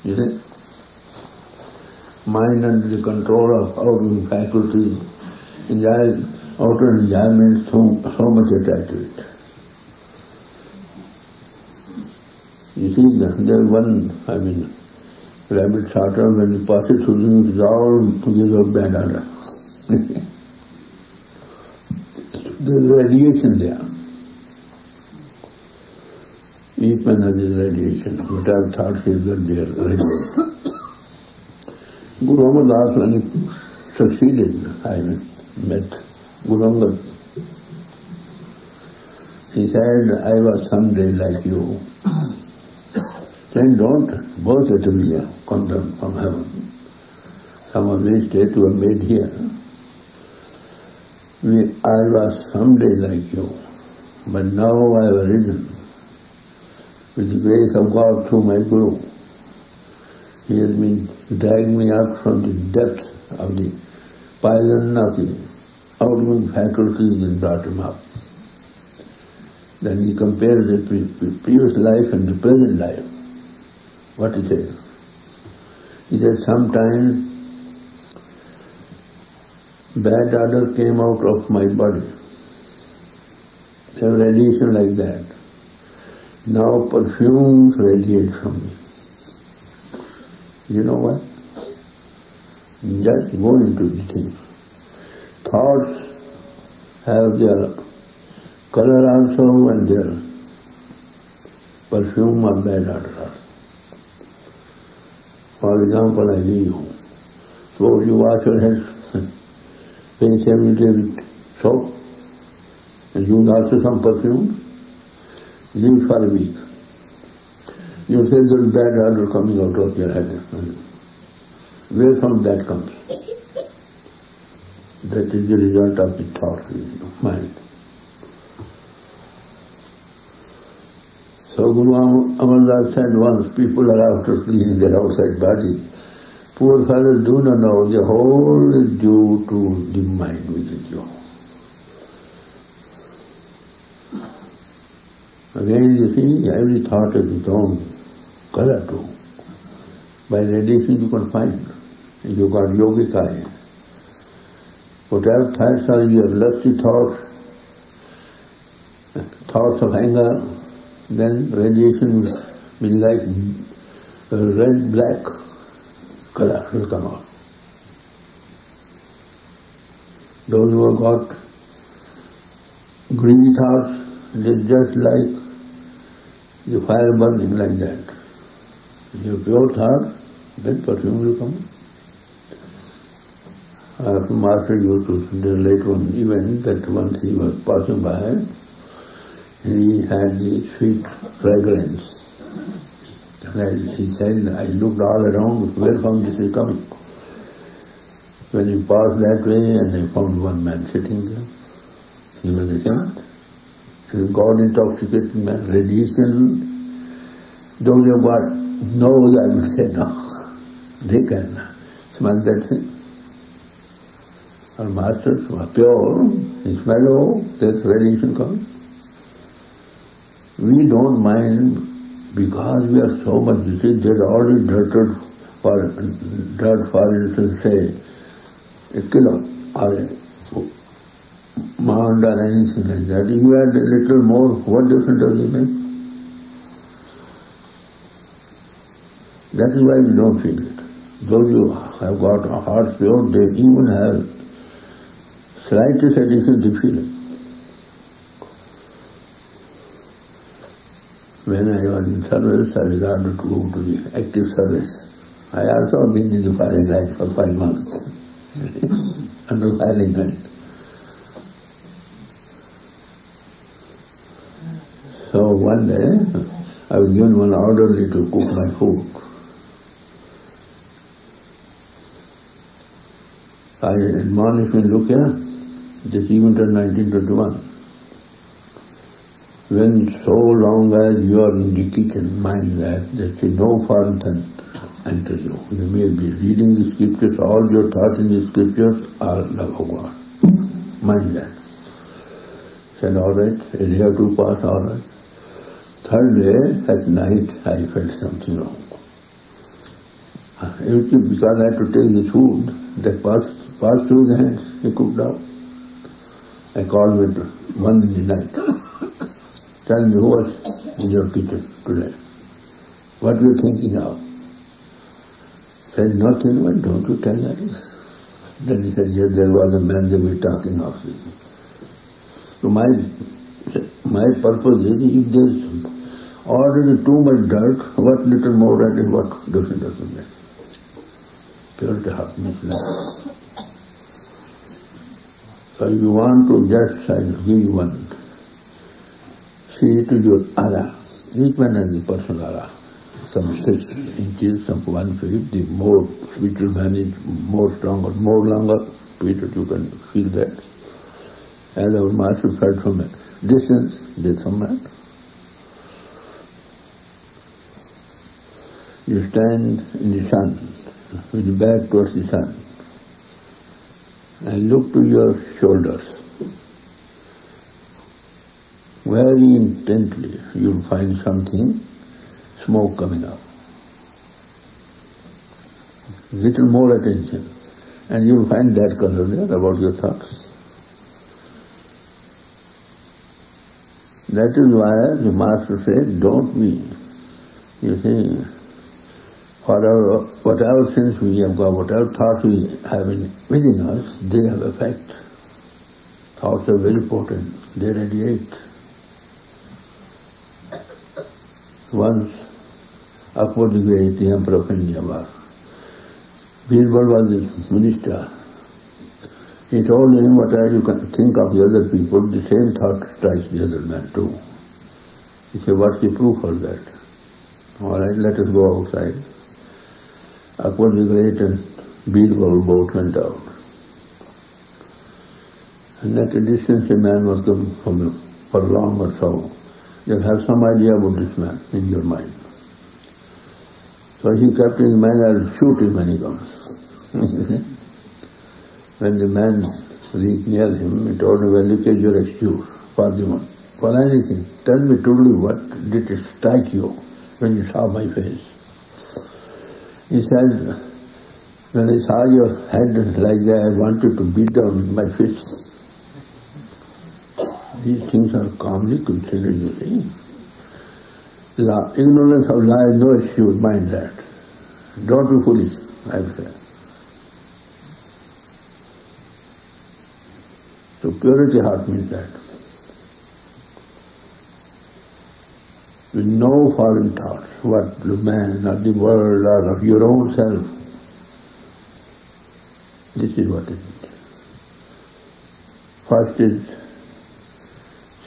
You see? Mind under the control of outer faculties, outer enjoyment, so much attached to it. You see, there's one, rabbit starter, when you pass it through him, it all gives a bad odor. There's radiation there. Each man has his radiation. Whatever thoughts is there, radiation. Guru Amar Das, when he succeeded, I met Guru Angad. He said, I was someday like you. Then don't boast at me, content from heaven. Some of these states were made here. I was someday like you, but now I have arisen with the grace of God through my Guru. He has been dragging me out from the depths of the poison of the outward faculties and brought him up. Then he compares the previous life and the present life. What he says? He said, sometimes bad odor came out of my body. There was radiation like that. Now perfumes radiate from me. You know what? Just go into the thing. Thoughts have their color also and their perfume or bad odor also. For example, I give you. Suppose you wash your hands, face every day with soap, and use also some perfume, leave for a week. You feel there is bad odor coming out of your head. Where from that comes? That is the result of the thought of mind. So Guru Amar Das said once, people are after cleaning their outside body. Poor fellows do not know the whole is due to the mind within you. Again you see, every thought has its own color too. By radiation you can find. You got yogic eye. Whatever thoughts are, you have lusty thoughts, thoughts of anger, then radiation will be like red-black color will come out. Those who have got greedy thoughts, they just like the fire burning like that. If you have pure thought, then perfume will come. Master used to relate one event that once he was passing by, he had the sweet fragrance. And he said, I looked all around, where from this is coming? When he passed that way and I found one man sitting there, he was a saint. He was God-intoxicated man, radiation. Those who have got nose, I would say no. They can smell that thing. Our masters were pure, they smell, oh, there's radiation coming. We don't mind because we are so much, you see, there's already dirt for instance, say, a kilo or a mound or anything like that. If you add a little more, what difference does it make? That is why we don't feel it. Those who have got a heart pure, they even have slightest addition to feel it. When I was in service, I decided to go to the active service. I also been in the firing line for 5 months, under firing line. So one day, I was given one orderly to cook my food. I admonished me, look here, this event in 1921. When so long as you are in the kitchen, mind that no foreign enters you. You may be reading the scriptures, all your thoughts in the scriptures are love of God. Mind that. Said, all right, a day or two passed, all right. Third day, at night, I felt something wrong. Everything, because I had to take his food that passed through his hands, he cooked up. I called him at 1 in the night. Tell me, who was in your kitchen today? What were you thinking of? Said, nothing. Why don't you tell that? Then he said, yes, there was a man they were talking of. So my purpose is, if there's already too much dirt, what little more added, what doesn't make. Purity heart means that. So if you want to just, I will give you one. See it to your aura. Each one has a personal aura. Some 6 inches, some 1 feet. The more spiritual man is more stronger, more longer, spiritual you can feel that. As our master felt from a distance, there's some man. You stand in the sun, with the back towards the sun, and look to your shoulders. Very intently, you'll find something, smoke coming up. Little more attention, and you'll find that color there about your thoughts. That is why the Master said, don't be, you see, whatever sins we have got, whatever thoughts we have within us, they have effect. Thoughts are very potent, they radiate. Once, Akbar the Great, the Emperor of India, Birbal was his minister. He told him, whatever you can think of the other people, the same thought strikes the other man too. He said, what's the proof for that? All right, let us go outside. Akbar the Great and Birbal both went out. And at a distance a man was coming from a furlong or so. You have some idea about this man in your mind. So he kept in mind, I'll shoot him when he comes. When the man reached near him, he told him, well, look at your excuse for anything. Tell me truly, what did it strike you when you saw my face? He said, when I saw your head like that, I wanted to beat down with my fist. These things are calmly considered, you see. Ignorance of lies, no excuse, mind that. Don't be foolish, I would say. So purity heart means that. With no foreign thoughts, what the man or the world or of your own self. This is what it is. First is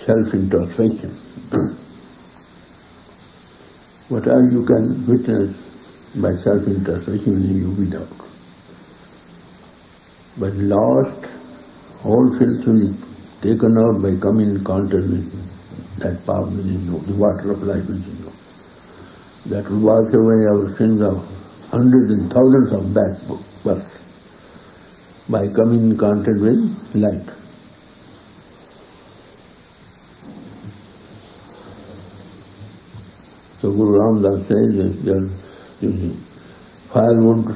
self-introspection. Whatever you can witness by self-introspection will leave you without. But lost, all filth will be taken out by coming in contact with that power within you, the water of life within you. That will wash away our sins of hundreds and thousands of births by coming in contact with light. So Guru Ramdas says that firewood,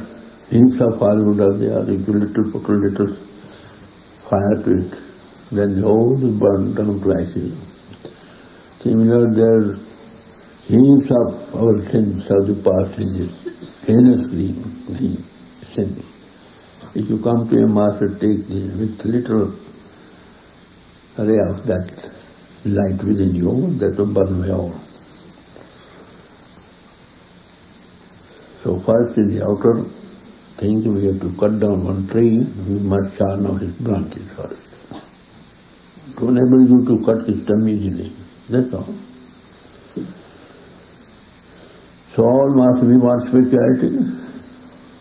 heaps of firewood are there, if you put a little fire to it, then the whole is burned down to ashes. Similar, there are heaps of our sins of the past ages, heinous green sins. If you come to a master, take these with little ray of that light within you, that will burn away all. So first in the outer things, we have to cut down one tree, we must charn off its branches first. To enable you to cut the stem easily, that's all. So all must be what spirituality.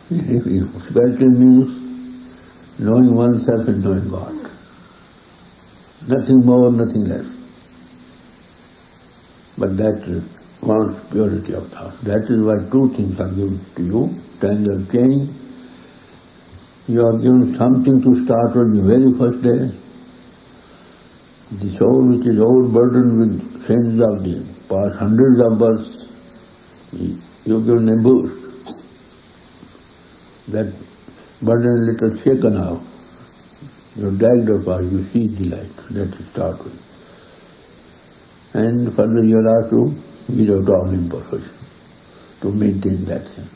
Spirituality means knowing oneself and knowing God. Nothing more, nothing less. But that one's purity of thought. That is why two things are given to you. Time you have changed. You are given something to start with the very first day. The soul which is overburdened with sins of the past hundreds of births, you are given a boost. that burden a little shaken out. You're dragged apart, you see the light, that is start with. And further you are to, without all imperfection, to maintain that thing.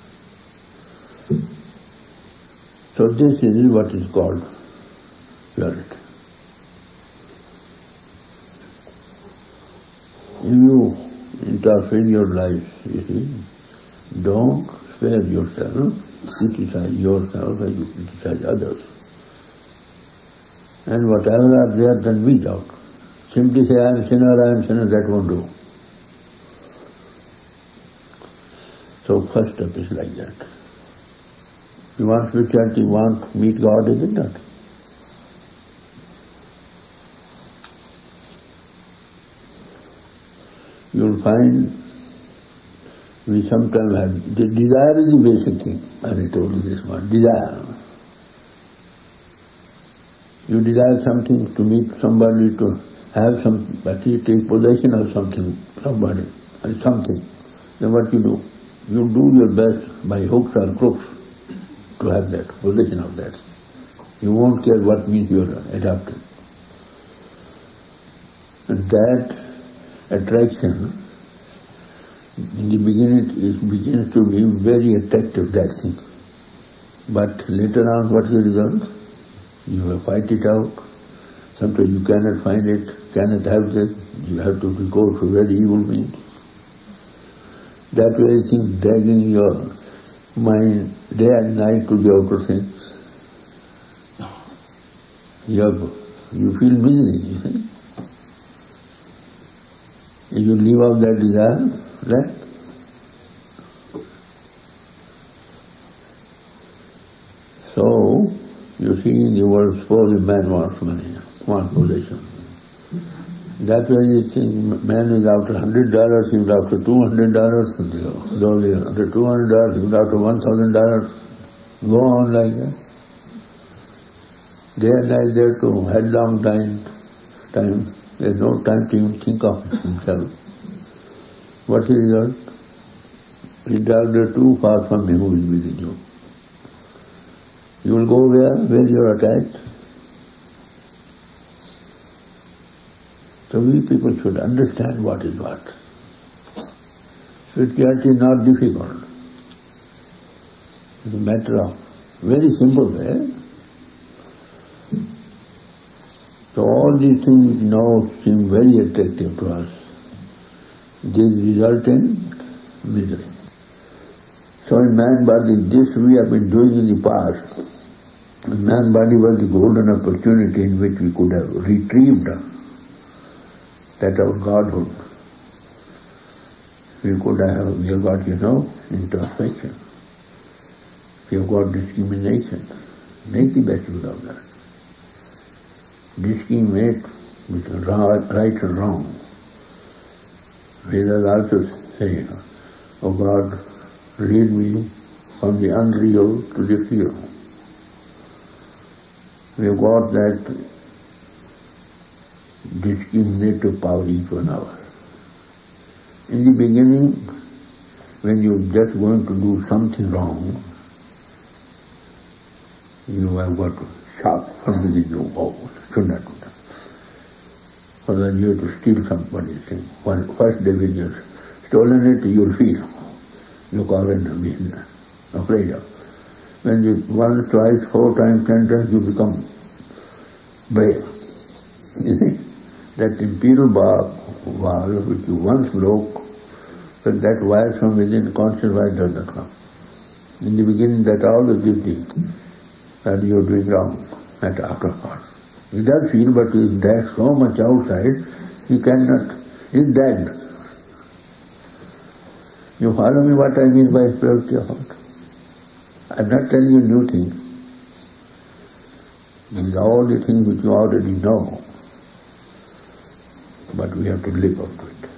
So this is what is called purity. If you interfere in your life, you see, don't spare yourself, criticize yourself and you criticize others. And whatever are there, then weed out. Simply say, I am sinner, that won't do. So first step is like that. You want spirituality, you want to meet God, is it not? You'll find we sometimes have, the desire is the basic thing, as I told you this one, desire. You desire something to meet somebody, to have somebody, take possession of something, somebody, and something. Then what you do? You do your best by hooks or crooks to have that, possession of that. You won't care what means you are adopting. And that attraction, in the beginning it begins to be very attractive, that thing. But later on, what is the result? You will fight it out. Sometimes you cannot find it, cannot have this. You have to go to very evil means. That very thing dragging your mind day and night to the outer things. You feel misery, you see. If you leave out that desire, right? So, you see in the world, suppose a man wants money, wants possession. That very thing, man is after $100, he is after $200, those after $200, he is after $1,000. Go on like that. Day and night there to headlong time. There is no time to even think of himself. What is the result? He is too far from him who is within you. You will go where you are attached. So we people should understand what is what. Spirituality is not difficult. It's a matter of very simple way. So all these things which now seem very attractive to us, they result in misery. So in man body, this we have been doing in the past. Man body was the golden opportunity in which we could have retrieved that our Godhood. We have got, introspection. We have got discrimination. Make the best use of that. Discriminate between right and wrong. Vedas also say, "Oh God, lead me from the unreal to the real." We have got that discriminative power each 1 hour. In the beginning, when you're just going to do something wrong, you have got to shout from within you, "Oh, should not do that." Or when you have to steal somebody's thing. First day when you've stolen it, you'll feel. Look already afraid of. When you once, twice, 4 times, 10 times, you become brave. You see? That imperial wall which you once broke, but that wire from within, conscious wire does not come. In the beginning, that always gives you that you are doing wrong, that afterthought. He does feel, but he is dead so much outside, he cannot, he is dead. You follow me what I mean by purity of heart? I am not telling you new things. These are all the things which you already know. But we have to live up to it.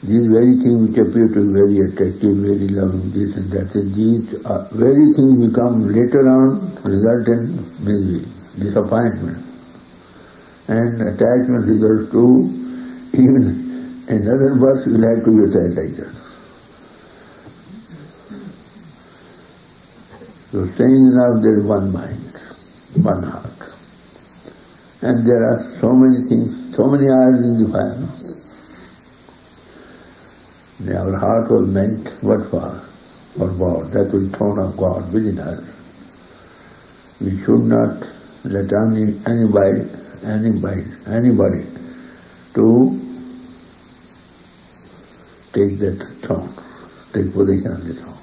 These very things which appear to be very attractive, very loving, this and that, these very things become later on result in misery, disappointment. And attachment results to even another birth will have to be attached like that. So staying enough, there is one mind, one heart. And there are so many things, so many irons in the fire. Our heart was meant, what for? For God. That was throne of God within us. We should not let anybody to take that throne, take position on the throne,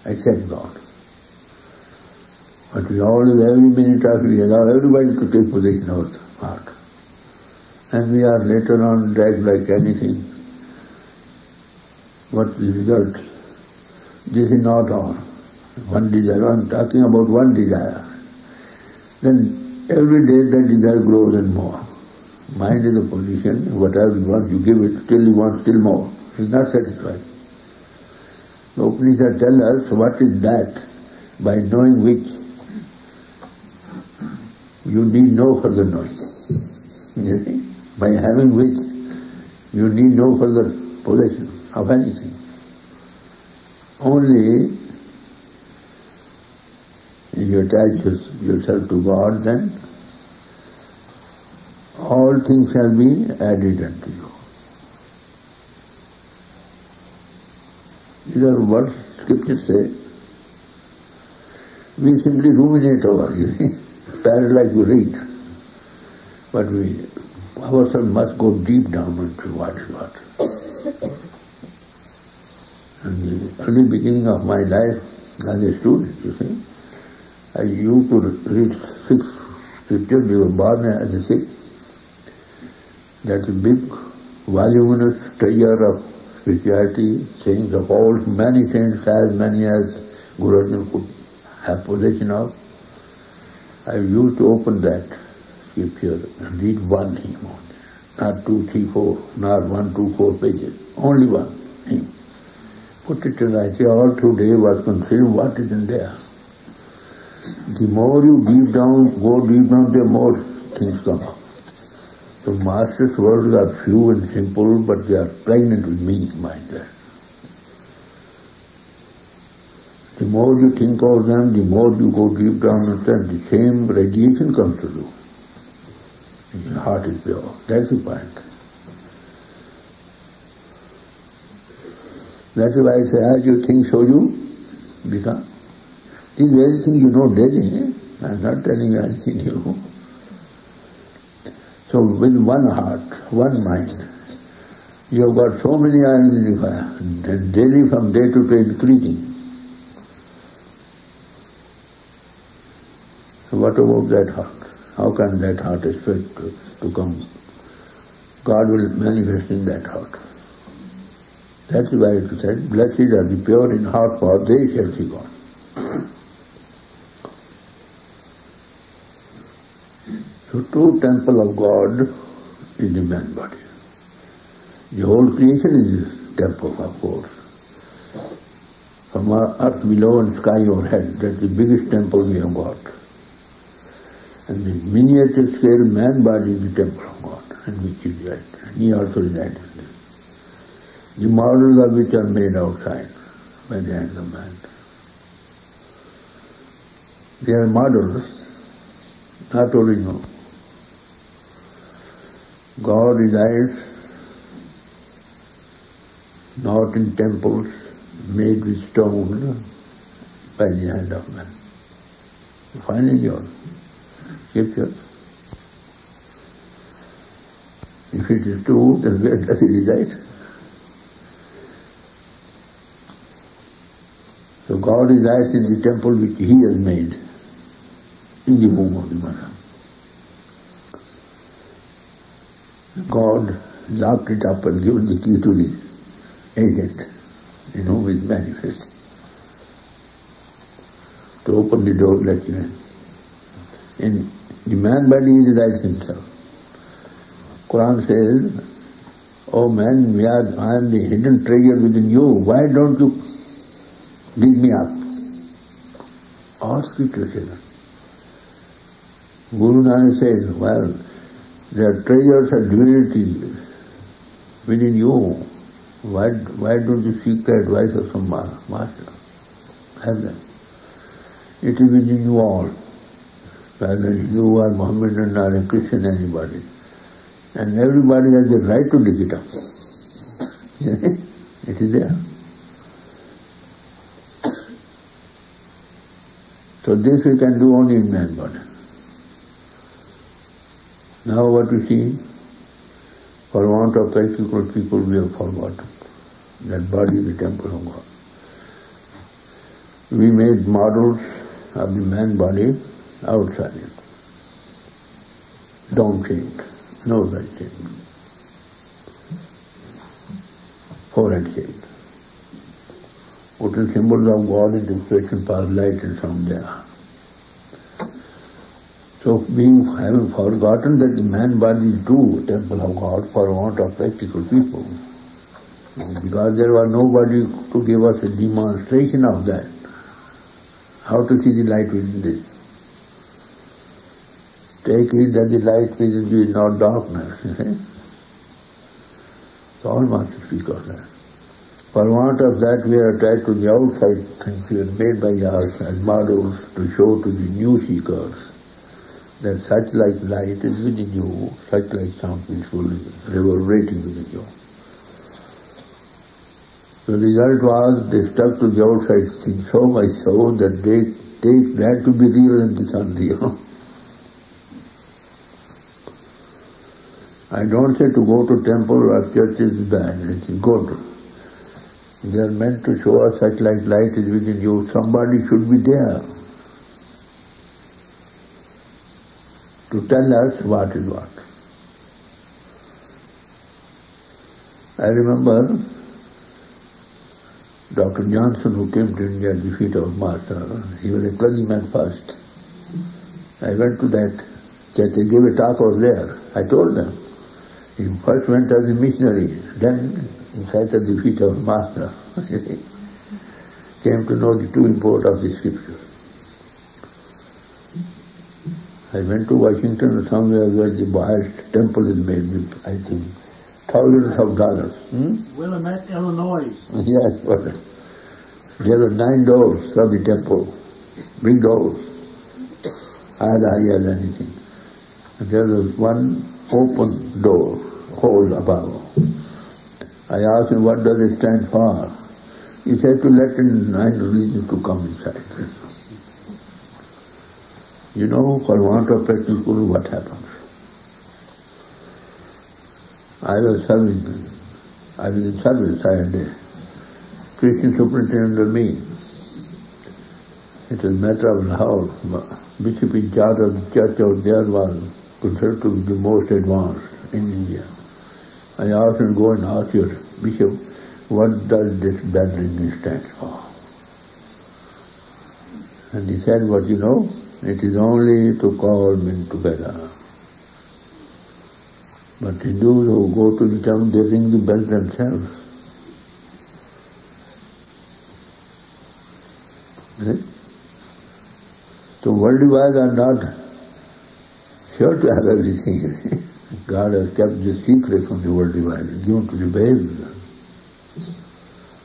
except God. But we always, every minute we allow everybody to take position of the heart. And we are later on dragged like anything. What's the result? This is not all. One desire, I'm talking about one desire. Then every day that desire grows and more. Mind is a position, whatever you want, you give it, still you want still more. He's not satisfied. The Upanishad tells us what is that, by knowing which you need no further knowing. You see? By having which you need no further possession of anything. Only if you attach yourself to God, then all things shall be added unto you. These are what scriptures say. We simply ruminate over, you see. Parrot like we read. But we ourselves must go deep down into what is what. And the early beginning of my life as a student, you see, I used to read 6 scriptures. We were born as a 6. That's a big, voluminous treasure of spirituality, sayings of all, many saints, as many as Guru Arjan could have possession of. I used to open that scripture and read one hymn only. Not 2, 3, 4, not 1, 2, 4 pages. Only one hymn. Put it in, I say, all through day was considering what is in there. The more you deep down, go deep down, the more things come up. So Master's words are few and simple, but they are pregnant with meaning behind that. The more you think of them, the more you go deep down into them, the same radiation comes to you. Your heart is pure. That's the point. That's why I say, as you think, so you become. This very thing you know daily. I'm not telling you anything new. So with one heart, one mind, you have got so many irons in the fire, and daily from day to day increasing. So what about that heart? How can that heart expect to come? God will manifest in that heart. That's why it said, blessed are the pure in heart, for they shall see God. So true temple of God is the man body. The whole creation is the temple of God. From earth below and sky overhead, that's the biggest temple we have got. And the miniature scale man body is the temple of God, and which is that. And he also resides in this. The models of which are made outside by the hands of man. They are models, not original. God resides not in temples made with stone by the hand of man. You find in your scriptures. If it is true, then where does he reside? So God resides in the temple which he has made in the womb of the mother. God locked it up and given the key to the agent, in whom it manifests, to open the door, let you in. In the man body he resides himself. Quran says, "Oh man, I am the hidden treasure within you. Why don't you dig me up?" All scriptures say that. Guru Nanak says, well, there are treasures of divinity within you. Why don't you seek the advice of some master? Have them. It is within you all, whether you are Mohammedan or a Christian, anybody. And everybody has the right to dig it up. It is there. So this we can do only in man body. Now what we see, for want of practical people we have forgotten. That body is the temple of God. We made models of the man body outside it. Don't change. No such thing. Forehead shape. Putting symbols of God into expression power, light and sound there. So having forgotten that the man body is too temple of God for want of practical people, because there was nobody to give us a demonstration of that, how to see the light within this. Take it that the light within you is not darkness, you see. So all must speak of that. For want of that we are attached to the outside things we are made by us as models to show to the new seekers that such like light is within you, such like sound peaceful is reverberating within you. The result was they stuck to the outside thing so much so that they take that to be real and this unreal. I don't say to go to temple or church is bad, it's good. They are meant to show us such like light is within you. Somebody should be there to tell us what is what. I remember Dr. Johnson, who came to India at the feet of Master, he was a clergyman first. I went to that church, they gave a talk, I was there. I told them. He first went as a missionary, then he sat at the feet of Master. Came to know the true import of the scripture. I went to Washington somewhere where the highest temple is made with, I think, thousands of dollars. Willamette, Illinois. Yes, but there were 9 doors of the temple, big doors, as high as anything. And there was one open door, hole above. I asked him, what does it stand for? He said, to let in 9 religions to come inside. You know, for want of practical, what happens? I was in service, I had a Christian superintendent under me. It was a matter of Lahore. Bishop in charge of the church out there was considered to be the most advanced in India. I asked him to go and ask your bishop, what does this bell ringing stand for? And he said, what you know, it is only to call men together. But Hindus who go to the town, they ring the bell themselves. So worldly-wise are not sure to have everything. God has kept the secret from the worldly-wise, given to the babes.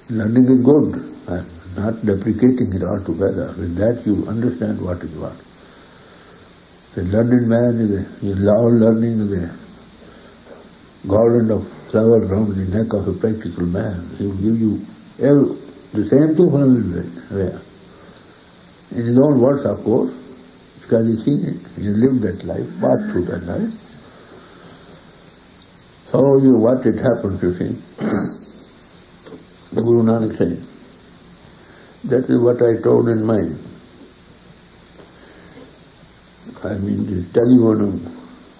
Learning is good. I'm not deprecating it altogether. With that you understand what is what. The learned man is all learning is a garland of flowers around the neck of a practical man. He will give you the same thing from everywhere. In his own words, of course, because he's seen it, he's lived that life, passed through that life. So what it happens, you see, the Guru Nanak said, that is what I told in mind. I mean, the telephone,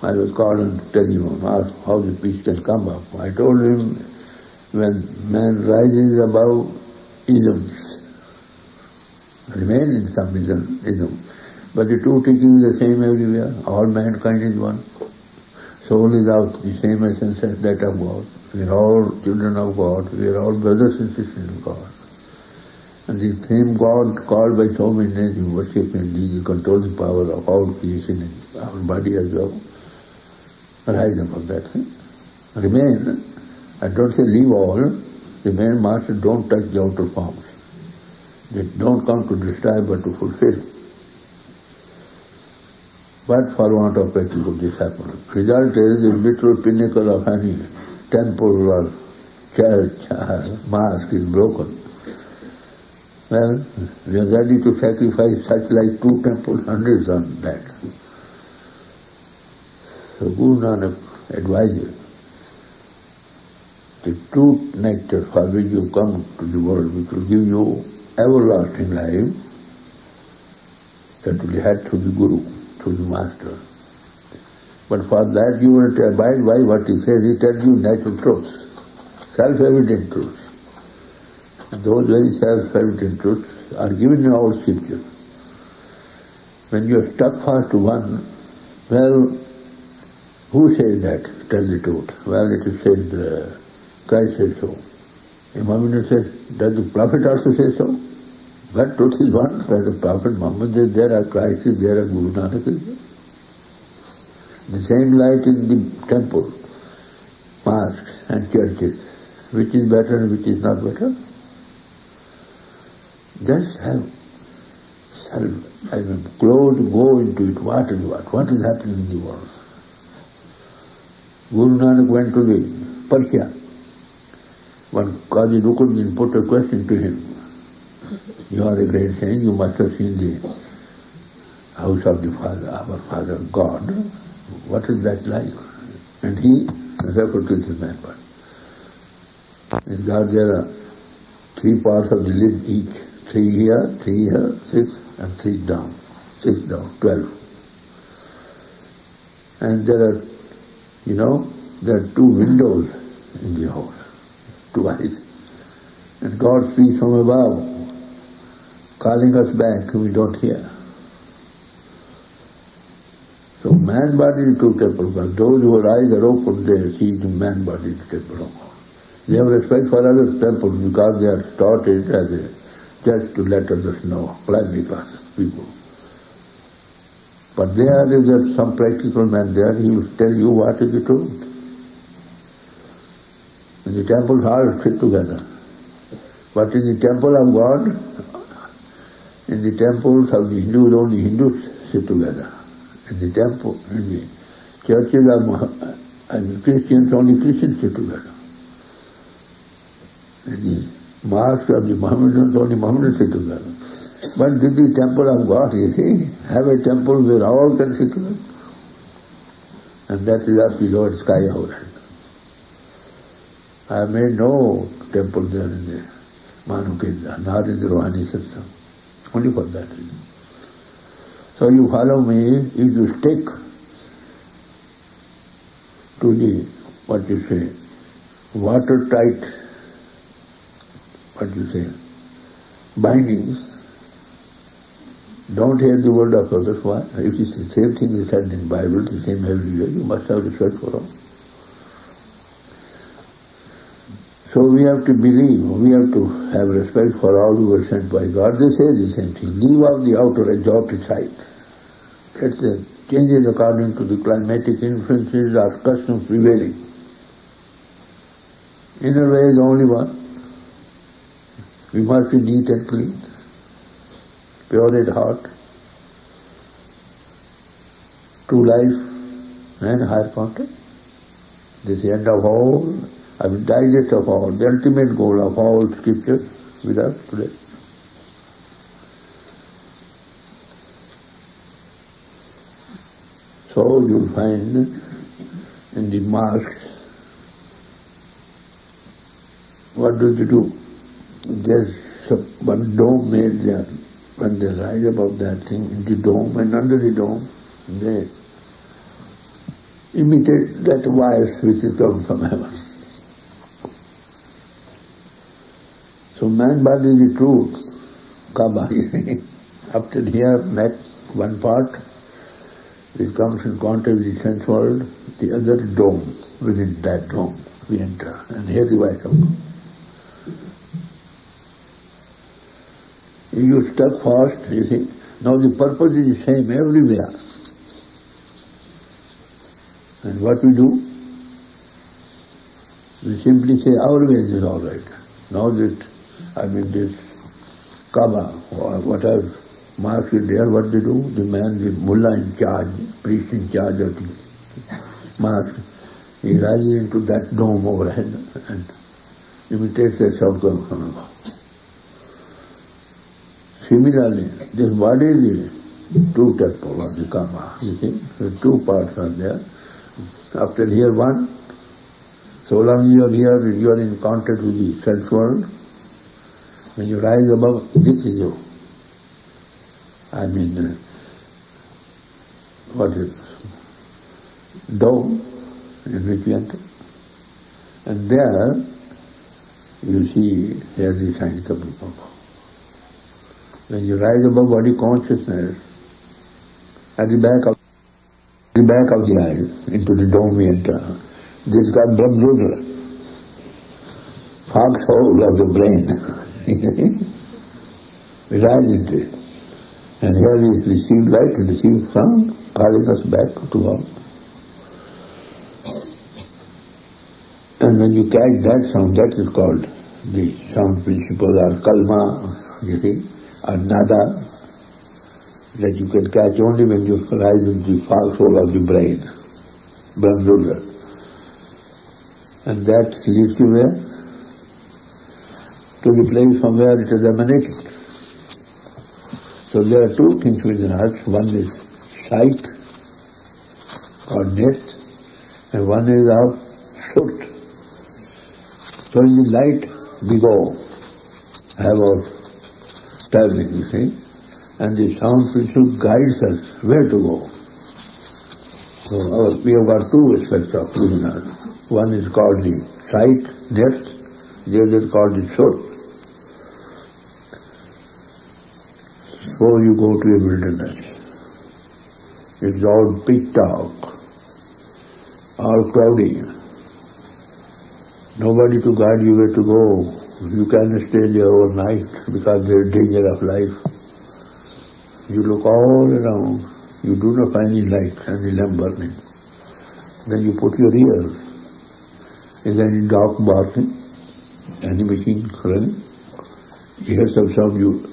I was called on the telephone, asked how the peace can come up. I told him, when man rises above isms, remain in some ism, but the true teaching is the same everywhere. All mankind is one. Soul is out, the same essence as that of God. We are all children of God. We are all brothers and sisters of God. And the same God called by so many names, you worship Him, you control the power of all creation and our body as well. Rise above that. Remain. I don't say leave all. Remain, Master, don't touch the outer forms. They don't come to destroy but to fulfill. But for want of practical this happened. Result is the literal pinnacle of any temple or church or mosque is broken. Well, we are ready to sacrifice such like 2 temples, hundreds on that. So Guru Nanak advises, the true nectar for which you come to the world, which will give you everlasting life, that will be had through the Guru, through the Master. But for that you will abide by what he says. He tells you natural truths, self-evident truths. And those very self-evident truths are given in all scripture. When you are stuck fast to one, well, who says that? Tell the truth. Well, it says Christ says so. Muhammad says, does the Prophet also say so? But truth is one, where the Prophet Muhammad is there, or Christ is there, or Guru Nanak is there. The same light in the temple, mosques and churches. Which is better and which is not better? Just have go into it, what is happening in the world. Guru Nanak went to the Persia. One Qazi Rukunuddin put a question to him. You are a great saint, you must have seen the house of the Father, our Father God. What is that like? And he referred to the man. In God there are 3 parts of the limb each. 3 here, 6 and 3 down. 6 down, 12. And there are, there are 2 windows in the house, 2 eyes. And God speaks from above, calling us back, we don't hear. So man body is 2 temples, but those whose eyes are open, they see the man body is temple of God. They have respect for other temples because they are taught it as just to let others know, primary class people. But there is some practical man there, he will tell you what is the truth. And the temples all sit together. But in the temple of God, in the temples of the Hindus, only Hindus sit together. In the temple, in the churches of Christians, only Christians sit together. In the mosque of the Mohammedans, only Mohammedans sit together. But this is the temple of God, you see. Have a temple where all can sit together. And that is up below the sky overhead. I have made no temple there in the Manukendra, not in the Rohani system. Only for that reason. So you follow me, if you stick to the, watertight, bindings, don't hear the word of others. Why? If it's the same thing is said in the Bible, the same everywhere, you must have respect for all. So we have to believe, we have to have respect for all who were sent by God. They say the same thing. Leave out the outer edge of the sight. That's the changes according to the climatic influences or customs prevailing. Inner way is the only one. We must be neat and clean, pure at heart, true life and higher contact. This is the end of all, digest of all, the ultimate goal of all scriptures with us today. So you'll find in the mosques, what do they do? There's one dome made there. When they rise above that thing, in the dome and under the dome, they imitate that voice which is come from heaven. So man body is the truth, Kaaba. Up till here, neck, one part, which comes in contact with the sense world, the other dome, within that dome we enter, and hear the voice of God. If you stuck fast, you see, now the purpose is the same everywhere. And what we do? We simply say our way is all right. Now that, this Kaaba, or whatever, Mosque is there, what they do? The man, the mullah in charge, priest in charge of the mosque, he rises into that dome overhead and imitates the sound of Allah. Similarly, this body is the two temple of the Kaaba, you see, the two parts are there. After here one, so long you are here, you are in contact with the sense world. When you rise above, this is you. What is dome in which you enter. And there you see here the signs of the Papa. When you rise above body consciousness, at the back of the eyes, into the dome we enter. This is called Brahmrudra, foxhole of the brain. We rise into it. And here we receive light and receive sound, calling us back to God. And when you catch that sound, that is called the sound principle, or kalma, you see, or nada, that you can catch only when you rise into the foxhole of the brain, Brahmrudra. And that leads you where? To the place from where it is emanated. So there are two things within us. One is sight, or net, and one is our soot. So in the light we go, have our traveling, you see, and the sound principle guides us where to go. So we have got two aspects of living us. One is called the sight, net, the other is called the soot. So you go to a wilderness. It's all pitch dark, all cloudy. Nobody to guide you where to go. You cannot stay there overnight because there is danger of life. You look all around. You do not find any light, any lamp burning. Then you put your ears. Is there any dog barking? Any machine running? You hear some sound, you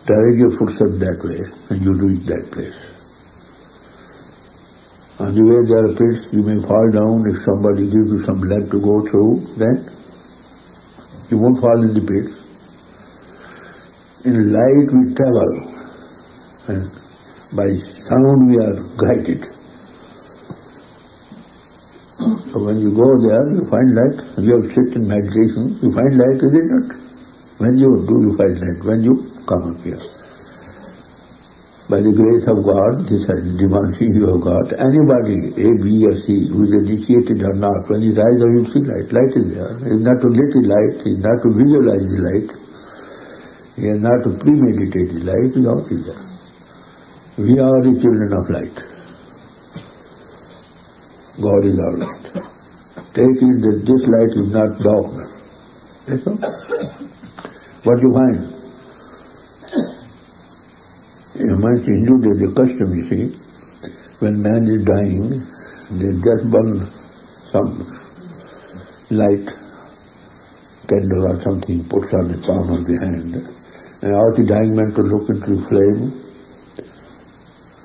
direct your footsteps that way, and you reach that place. On the way there are pits, you may fall down. If somebody gives you some lead to go through, then you won't fall in the pits. In light we travel, and by sound we are guided. So when you go there, you find light. You have sit in meditation, you find light, is it not? When you do, you find light. When you come up here. By the grace of God, this dimension you have got. Anybody, A, B or C, who is initiated or not, when he rises, you see light. Light is there. He is not to let the light, he is not to visualize the light, he is not to premeditate the light, it is all there. We are the children of light. God is our light. Take it that this light is not dogma. That's all. What do you find? Amongst Hindu there is a custom, you see, when man is dying, they just burn some light, candle or something, puts on the palm of the hand, and ask the dying man to look into the flame,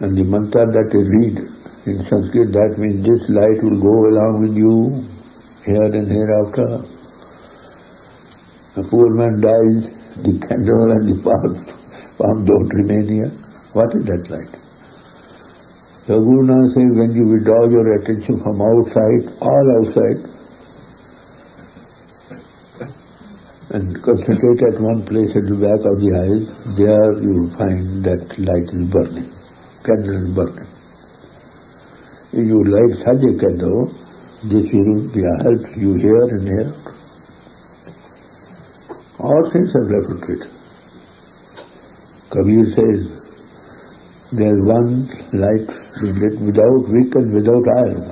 and the mantra that they read in Sanskrit, that means this light will go along with you here and hereafter. A poor man dies, the candle and the palm don't remain here. What is that light? The Guru Nanak says, when you withdraw your attention from outside, all outside, and concentrate at one place at the back of the eyes, there you will find that light is burning, candle is burning. If you light such a candle, this will help you here and here. All things are referred to it. Kabir says, there is one light being lit without wick and without iron.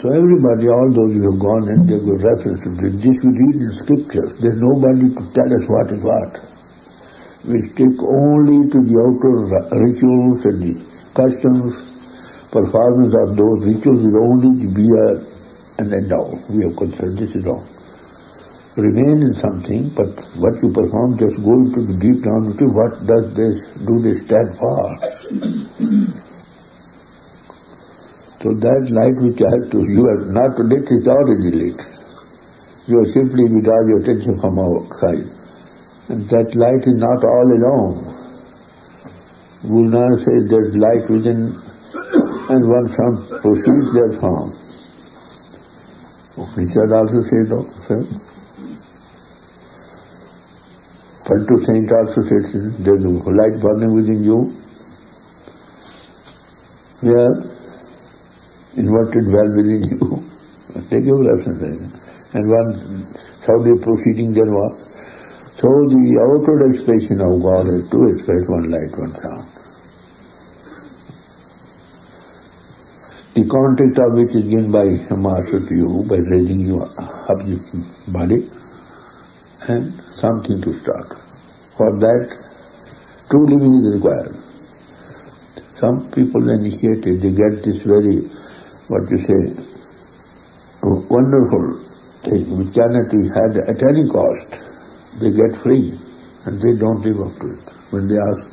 So everybody, all those who have gone in, they give reference to this. This we read in scriptures. There is nobody to tell us what is what. We stick only to the outer rituals and the customs. Performance of those rituals is only the be and end all. We have considered this is all. remain in something, but what you perform, just go into the deep down into what does this, do this stand for. So that light which I have to, you are not lit, is already lit. You are simply withdraw your attention from outside. And that light is not all alone. Guru Nanak says there is light within, and one sun proceeds therefrom. Upanishad also says so. Pantu Saint also says there is a light burning within you. Where inverted well within you. Take your lesson there. And one Saudi proceeding there was. So the outward expression of God has two expressions, one light, one sound. The contact of which is given by a master to you, by raising you up the body, and something to start. For that, true living is required. Some people initiated, they get this very, wonderful thing which cannot be had at any cost. They get free and they don't live up to it. When they ask,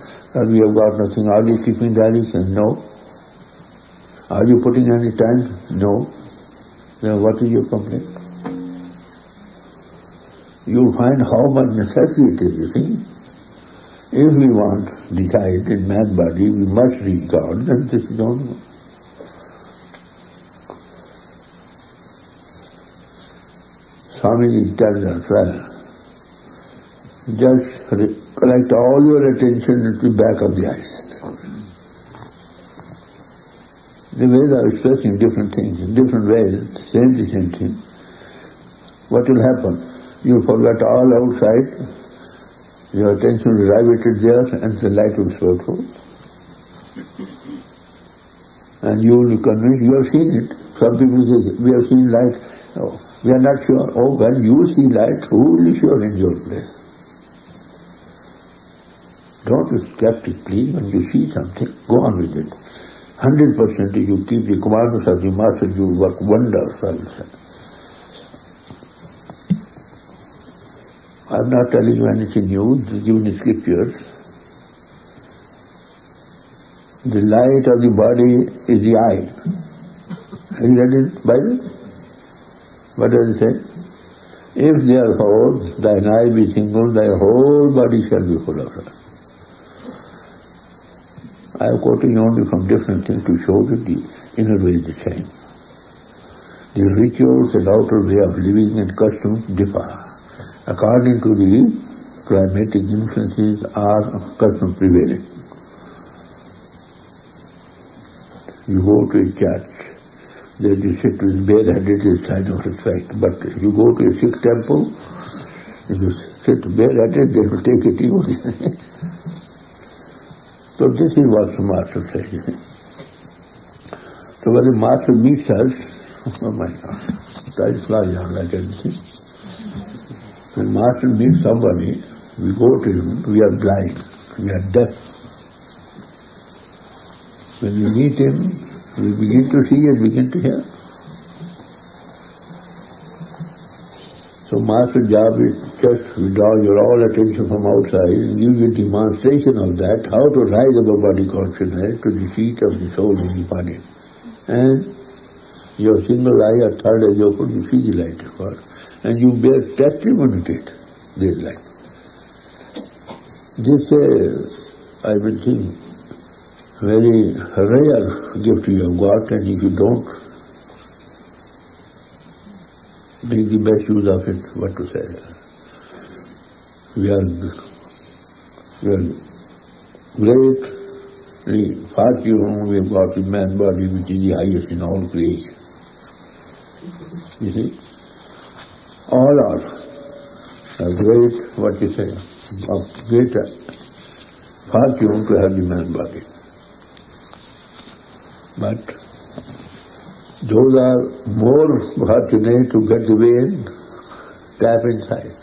we have got nothing, are you keeping diaries? And no. Are you putting any time? No. Then what is your complaint? You find how much necessity it is, you see. If we want to decide in man body, we must reach God, then this is all. Swamiji tells us, well, just collect all your attention into the back of the eyes. The ways are expressing different things in different ways, same thing. What will happen? You forget all outside, your attention will riveted there and the light will flow through. And you will be convinced, you have seen it. Some people say, we have seen light. Oh, we are not sure. Oh, when you see light, who will be sure in your place? Don't be skeptic, please. When you see something, go on with it. 100% if you keep the commandments of the Master, you work wonders, I will say. I am not telling you anything new, it is given in scriptures. The light of the body is the eye. Have you read it, Bible? What does it say? If therefore thine eye be single, thy whole body shall be full of light. I am quoting only from different things to show that the inner way is the same. The rituals and outer way of living and customs differ according to the climatic influences or custom prevailing. You go to a church, there you sit with bareheaded is a sign of respect. But if you go to a Sikh temple, if you sit bareheaded, they will take it easily. So this is what the Master says. So when the Master meets us, oh my God, that is fly out like anything. When Master meets somebody, we go to him, we are blind, we are deaf. When we meet him, we begin to see and begin to hear. So Master's job is just withdraw your all attention from outside and give you a demonstration of that, how to rise above body consciousness to the seat of the soul in the body. And your single eye or third eye is open, you see the light of God. And you bear testimony to it, this light. This I will think, very rare gift you have got, and if you don't make the best use of it, what to say? We are greatly fortunate we have got a man body which is the highest in all creation. You see? All are great, what you say, of great fortune to have the man body. But those are more fortunate to get the way and tap inside,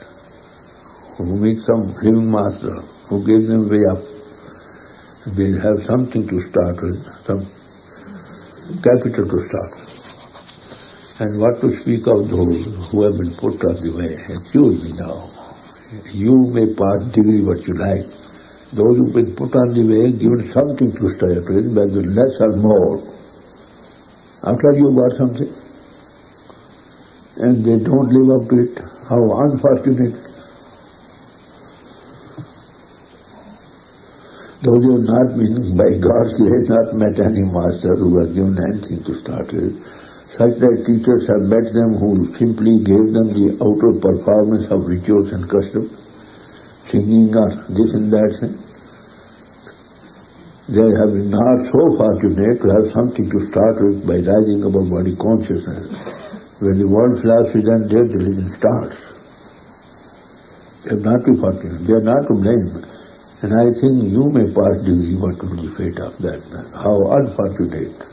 who meet some living master, who gives them way up. They have something to start with, some capital to start with. And what to speak of those who have been put on the way? Excuse me now. You may pass degree what you like. Those who have been put on the way, given something to start with, whether less or more. After you got something, and they don't live up to it, how unfortunate. Those who have not been, by God's grace, not met any master who has given anything to start with, such that teachers have met them who simply gave them the outer performance of rituals and customs, singing or this and that thing. They have been not so fortunate to have something to start with by rising above body consciousness. When the world philosophy then their religion starts. They have not been fortunate. They are not to blame. And I think you may pass degree, what will be the fate of that man? How unfortunate.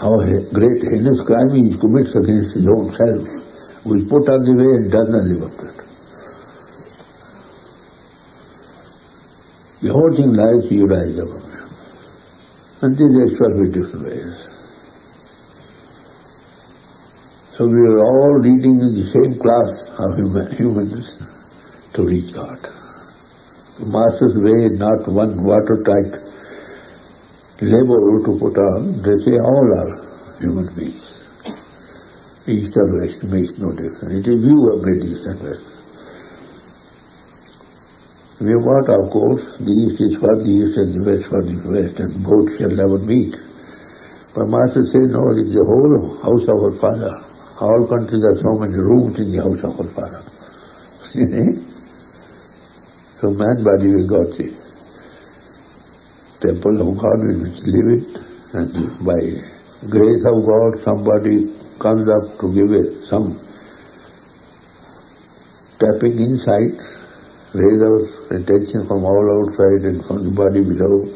How great heinous crime he commits against his own self, who is put on the way and does not live up to it. The whole thing lies, you rise above him. And these are 12 different ways. So we are all reading in the same class of humans to reach God. The Master's way is not one watertight label to put on. They say all are human beings. East or West makes no difference. It is you who have made East and West. We have got, of course, the East is for the East and the West for the West, and both shall never meet. But Master says, no, it is the whole house of our Father. All countries have so many rooms in the house of our Father. So man body will got the temple of God in which live it, and by grace of God somebody comes up to give some tapping inside, raise our attention from all outside and from the body below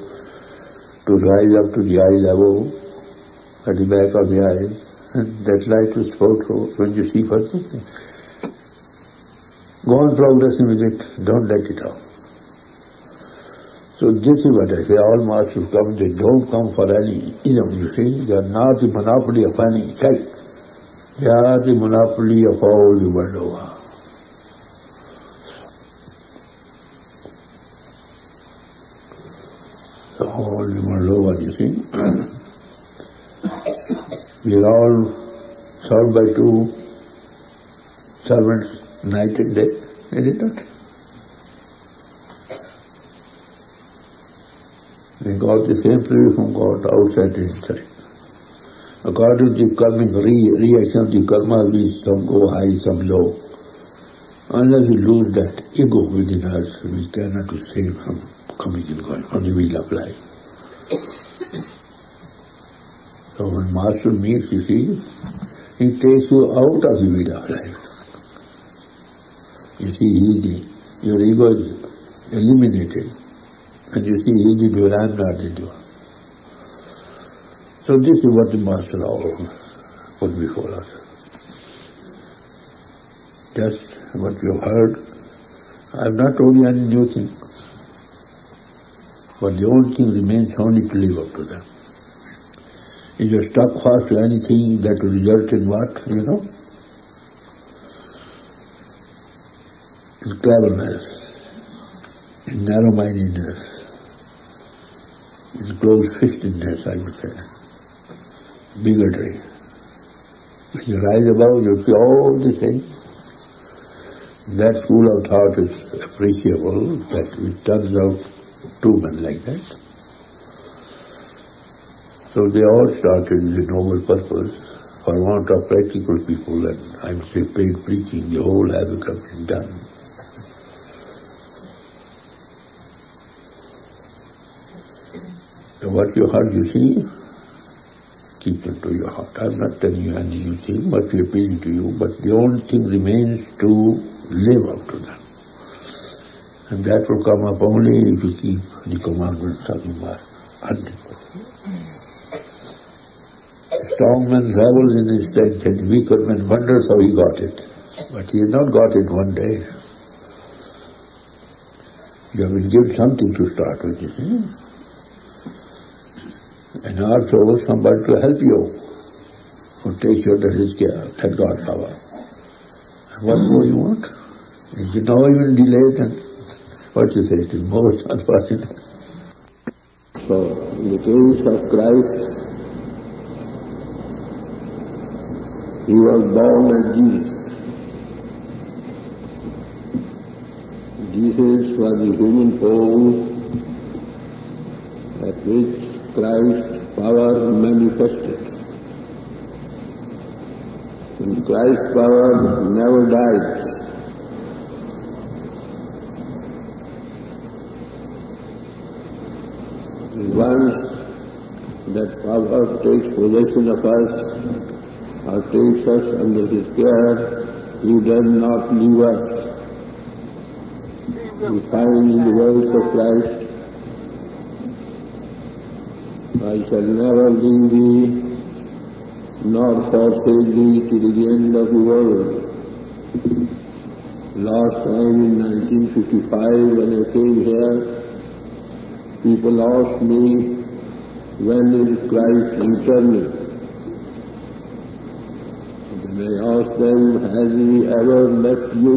to rise up to the eye level, at the back of the eye, and that light is spoke when you see first thing. Go on progressing with it, don't let it out. So this is what I say, all masters come, they don't come for any ism, you see, they are not the monopoly of any sect. They are the monopoly of all the world over. So all the world over, you see. We are all served by two servants night and day, is it not? They got the same privilege from God outside and inside. According to the karmic reaction of the karma, we some go high, some low. Unless we lose that ego within us, we cannot be saved from coming and going on the wheel of life. So when Master meets, you see, he takes you out of the wheel of life. You see, your ego is eliminated. And you see, he did what I'm not doing. So this is what the Master all put before us. Just what you have heard. I have not told you any new thing. But the old thing remains only to live up to them. If you are stuck fast to anything, that will result in what, you know? In cleverness, in narrow-mindedness, in close-fistedness, I would say, bigotry. When you rise above, you see all the things. That school of thought is appreciable, that it turns out two men like that. So they all started with a noble purpose. For want of practical people, and I would say paid preaching, the whole havoc has been done. So what you heard, you see, keep it to your heart. I'm not telling you any new thing, but we appeal to you. But the only thing remains to live up to them. And that will come up only if you keep the commandments of the Master. The strong man revels in his strength, and the weaker man wonders how he got it. But he has not got it one day. You have been given something to start with, you see. And also somebody to help you who takes you under his care, that God power. What more you want? If you now even delay, then what you say, it is most unfortunate. So, in the case of Christ, he was born as Jesus. Jesus was the human form at which Christ's power manifested. And Christ's power never dies. Once that power takes possession of us or takes us under his care, he does not leave us. We find in the words of Christ, I shall never leave thee nor forsake thee till the end of the world. Last time in 1955 when I came here, people asked me, when is Christ returning? Then I asked them, has he ever left you?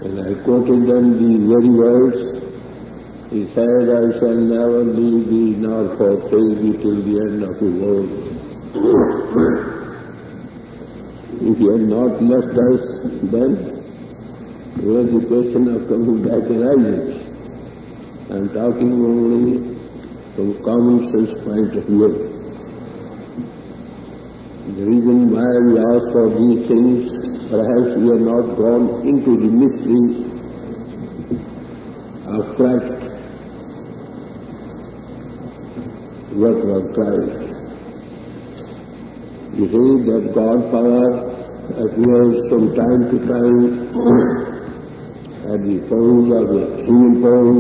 And I quoted them these very words. He said, I shall never leave thee nor forsake thee till the end of the world. If he had not left us, then where the question of coming back arises. I am talking only from common sense point of view. The reason why we ask for these things, perhaps we have not gone into the mystery of Christ. What was Christ? You see that God power appears from time to time at the form of the human form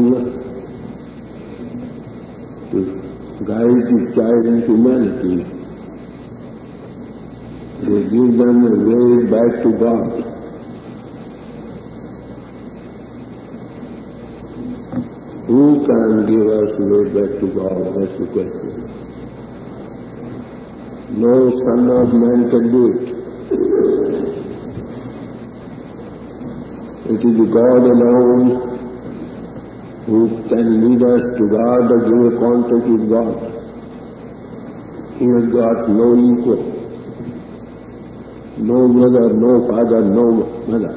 to guide the child in humanity, to give them a way back to God. Who can give us a way back to God? That's the question. No son of man can do it. It is God alone who can lead us to God or give a contact with God. He has got no equal, no brother, no father, no mother.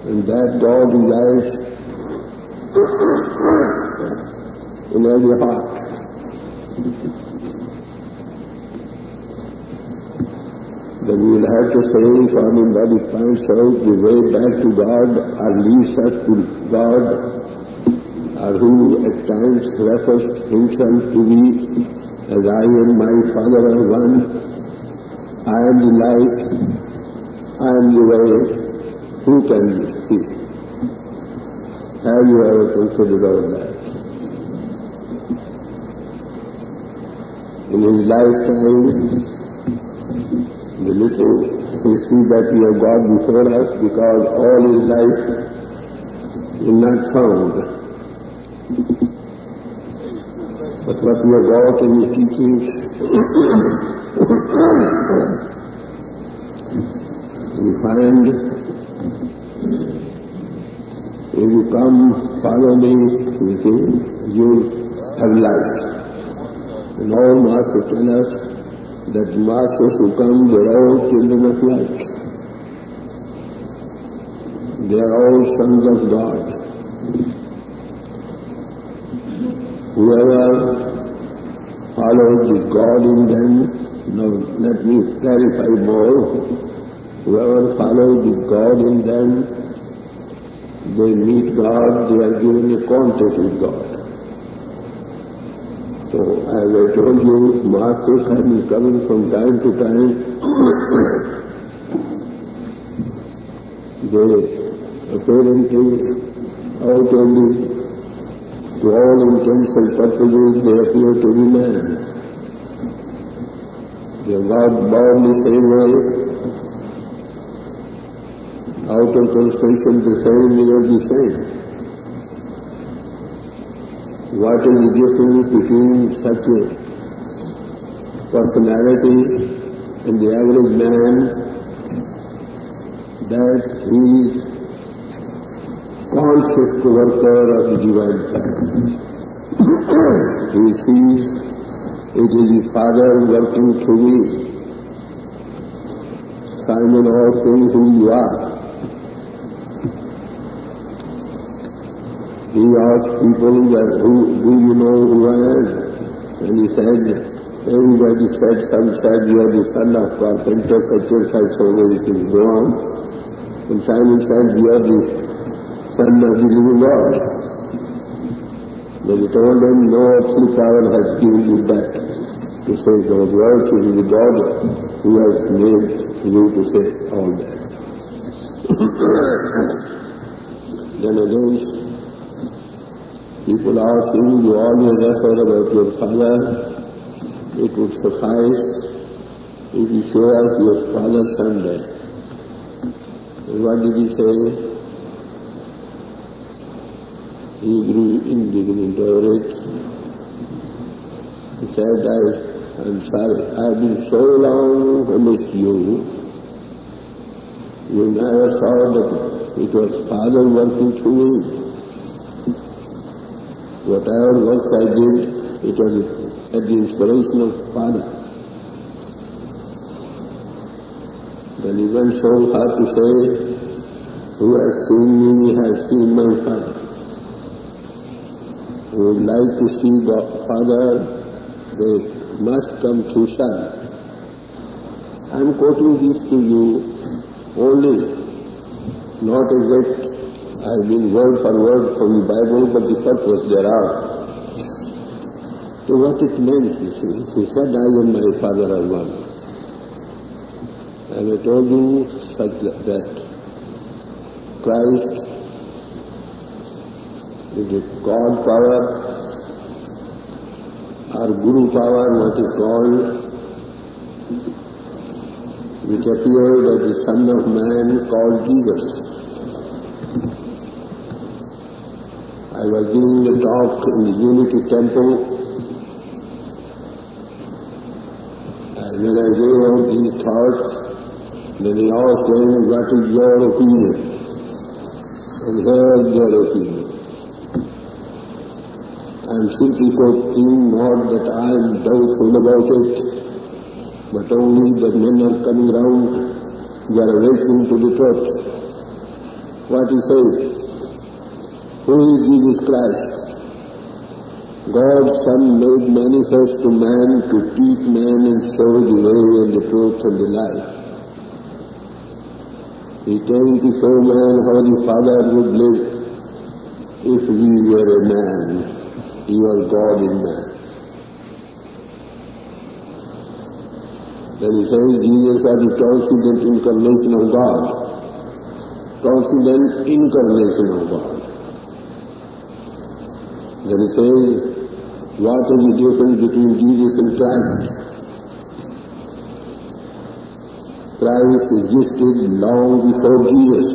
And that God resides in every heart. Then we will have to say, for anybody finds out the way back to God or leads us to God, or who at times refers himself to me as I and my Father are one, I am the light, I am the way, who can be? Have you ever considered all that? In his lifetime, the little history that we have got before us, because all his life is not found. But what we have got in his teachings, we find, if you come, follow me, you see, you have life. And all masters tell us that masters who come, they are all children of light. They are all sons of God. Whoever follows the God in them, now let me clarify more, whoever follows the God in them, they meet God, they are given a contact with God. So, as I told you, masters have been coming from time to time. They apparently, out of the, to all intents and purposes, they appear to be man. They are not born the same way, out of constellation the same, they are the same. what is the difference between such a personality and the average man, that he is conscious worker of the divine plan. He sees it is the Father working through me. Simon, all things who you are. He asked people, who do you know who I am? And he said, everybody said, some said you are the son of carpenter, such and such, so many things go on. And Simon said, you are the son of the living God. Then he told them, no earthly power has given you that to say those words. It is the God who has made you to say all that. Then again, people ask him, you always refer about your father. It would suffice if you show us your father someday. And what did he say? He grew indignant over it. He said, I'm sorry, I've been so long with you. You never saw that it was Father working through me. Whatever work I did, it was at the inspiration of Father. Then he went so far to say, who has seen me has seen my Father. Who would like to see the Father, they must come through Son. I am quoting this to you only, not as if I have been word for word from the Bible, but the purpose thereof. So what it meant, you see, he said, I and my Father are one. And I told you such that Christ is a God power, or Guru power, what is called, which appeared as the Son of Man called Jesus. I was giving a talk in the Unity Temple, and when I gave out these thoughts, then he asked them, what is your opinion? And here's their opinion. I am simply quoting, not that I am doubtful about it, but only that men are coming round, they are awakening to the truth. What he says, who is Jesus Christ? God's Son made manifest to man to teach man and show the way and the truth and the life. He came to show man how the Father would live if we were a man. He was God in man. Then he says Jesus was the transcendent incarnation of God. Transcendent incarnation of God. Then he says, what is the difference between Jesus and Christ? Christ existed long before Jesus.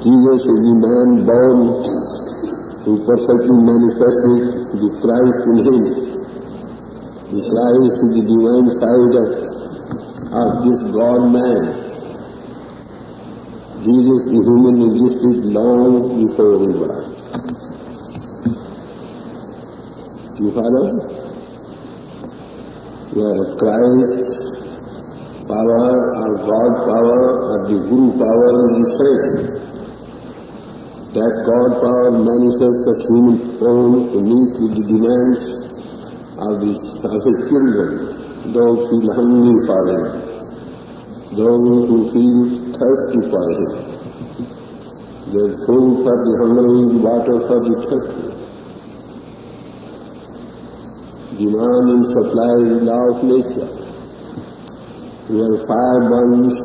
Jesus is the man born who perfectly manifested the Christ in him. The Christ is the divine side of this God-man. Jesus, the human, existed long before he was. You follow? Where Christ power or God power or the Guru power is the same. That God power manifests a human form to meet with the demands of his children, those who feel hungry for him, those who feel thirsty for him. There's food for the hungry, water for the thirsty. Demand and supply is the law of nature. Where fire burns,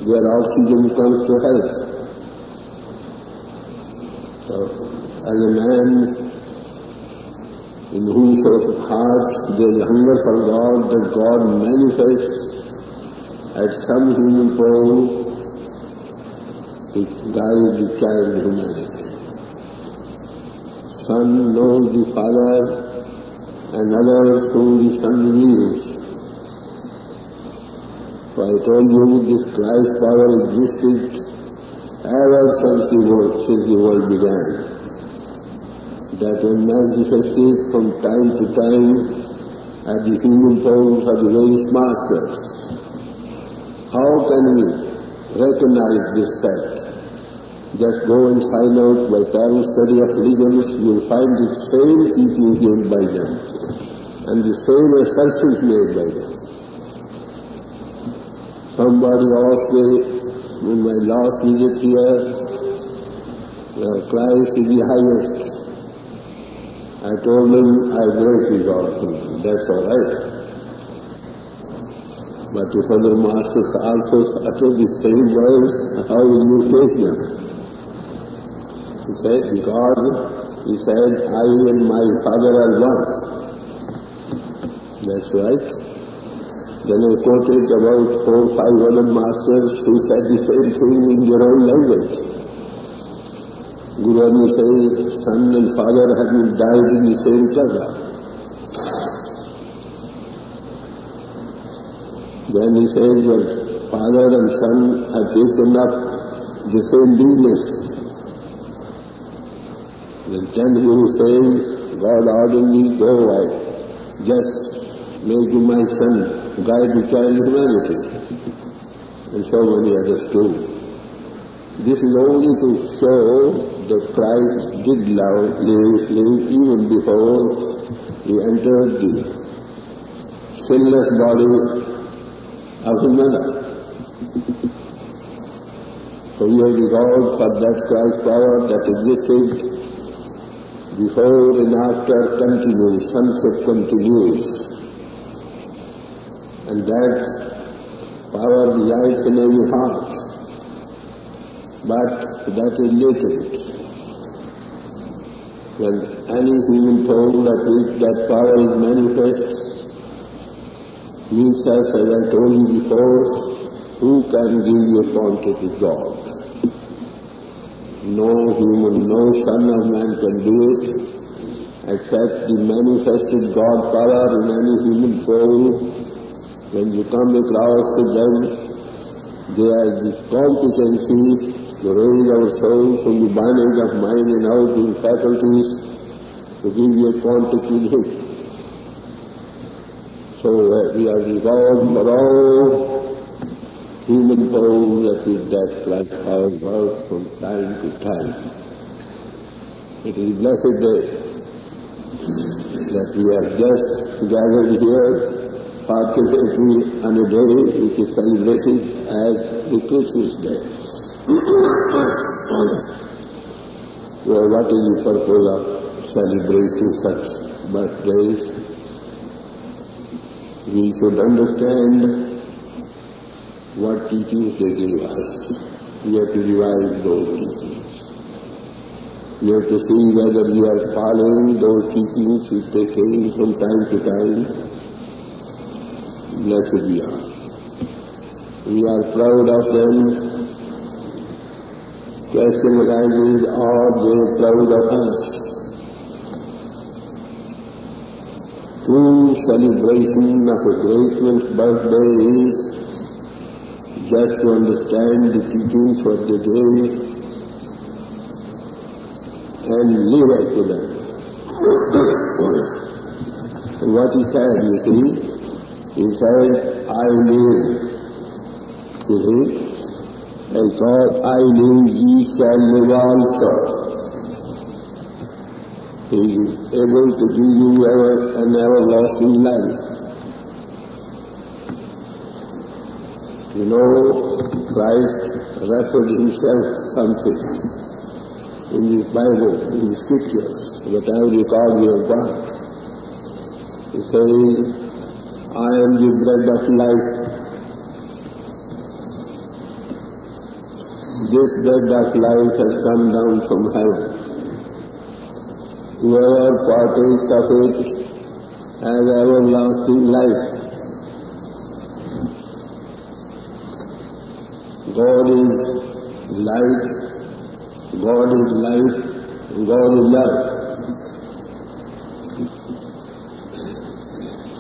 where oxygen comes to help. As a man in whose heart there is hunger for God, that God manifests at some human form to guide the child humanity. Son knows the father, and others whom the son reveals. So I told you this Christ power existed ever since the world began. That when manifested from time to time at the human forms of the various masters. How can we recognize this fact? Just go and find out by thorough study of religions, you will find the same teachings given by them and the same assertions made by them. Somebody asked me in my last visit here, Christ is the highest. I told him, I greatly God. That's all right. But if other masters also utter the same words, how will you take them? He said, because he said, I and my Father are one. That's right. Then I quoted about 4 or 5 other masters who said the same thing in their own language. Guru Arjan says, son and father have been died in the same Kaga. Then he says, well, father and son have taken up the same business. Then Guru says, God ordered me, go, I just make you my son, guide the child humanity. And so many others too. This is only to show that Christ did live even before he entered the sinless body of his mother. So we have regard for that Christ power that existed before and after continues, sunset continues. And that power resides in every heart. But that is latent. When any human form that power is manifest, means as I told you before, who can give you a quantity God? No human, no son of man can do it, except the manifested God power in any human form. When you come across to them, they have the competency to raise our soul from the bondage of mind and out in faculties to give you a quantity hit. So we are resolved for all human forms that is that Christ power works from time to time. It is a blessed day that we are just gathered here, participating on a day which is celebrated as the Christmas Day. Well, what is the purpose of celebrating such birthdays? We should understand what teachings they give us. We have to revise those teachings. We have to see whether we are following those teachings which they came from time to time. Blessed we are. We are proud of them. Question arises, are they proud of us? True celebration of a great one's birthday is just to understand the teachings what they gave and live up to them. What he said, you see, he said, I live. You see? Because I live, ye shall live also. He is able to give you an everlasting life. You know, Christ referred himself something in the Bible, in the Scriptures, whatever record we have got. He says, I am the bread of life. This bread of life has come down from heaven. Whoever partakes of it has everlasting life. God is light, God is light, God is love.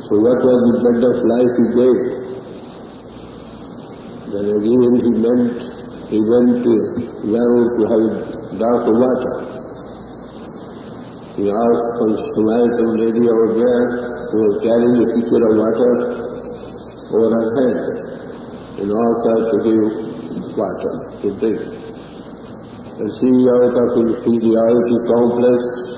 So what was the bread of life he gave? Then again he went to well to have a draught of water. He asked some Samaritan lady over there who was carrying a pitcher of water over her head and asked her to give water to drink. And she, out of inferiority complex,